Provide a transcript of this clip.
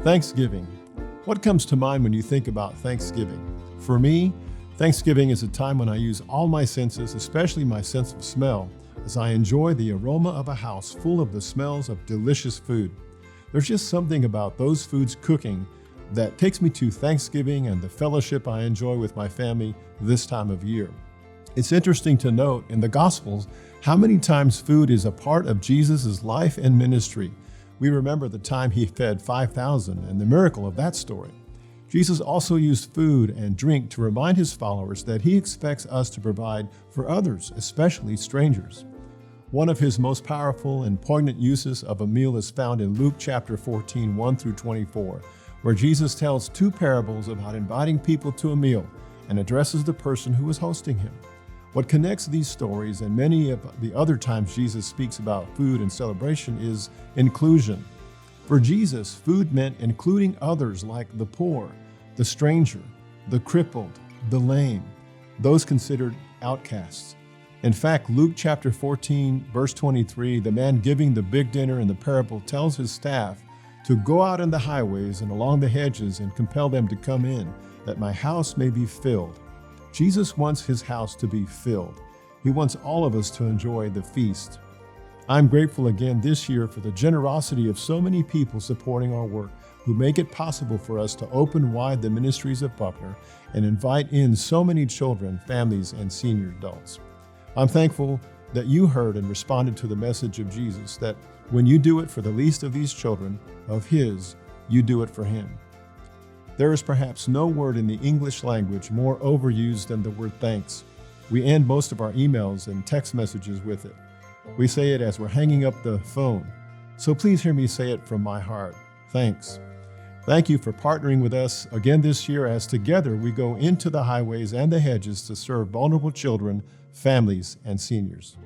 Thanksgiving. What comes to mind when you think about Thanksgiving? For me, Thanksgiving is a time when I use all my senses, especially my sense of smell, as I enjoy the aroma of a house full of the smells of delicious food. There's just something about those foods cooking that takes me to Thanksgiving and the fellowship I enjoy with my family this time of year. It's interesting to note in the Gospels how many times food is a part of Jesus' life and ministry. We remember the time he fed 5,000 and the miracle of that story. Jesus also used food and drink to remind his followers that he expects us to provide for others, especially strangers. One of his most powerful and poignant uses of a meal is found in Luke chapter 14, 1 through 24, where Jesus tells two parables about inviting people to a meal and addresses the person who is hosting him. What connects these stories and many of the other times Jesus speaks about food and celebration is inclusion. For Jesus, food meant including others like the poor, the stranger, the crippled, the lame, those considered outcasts. In fact, Luke chapter 14, verse 23, the man giving the big dinner in the parable tells his staff to go out in the highways and along the hedges and compel them to come in, that my house may be filled. Jesus wants his house to be filled. He wants all of us to enjoy the feast. I'm grateful again this year for the generosity of so many people supporting our work who make it possible for us to open wide the ministries of Buckner and invite in so many children, families, and senior adults. I'm thankful that you heard and responded to the message of Jesus, that when you do it for the least of these children, of his, you do it for him. There is perhaps no word in the English language more overused than the word thanks. We end most of our emails and text messages with it. We say it as we're hanging up the phone. So please hear me say it from my heart. Thanks. Thank you for partnering with us again this year as together we go into the highways and the hedges to serve vulnerable children, families, and seniors.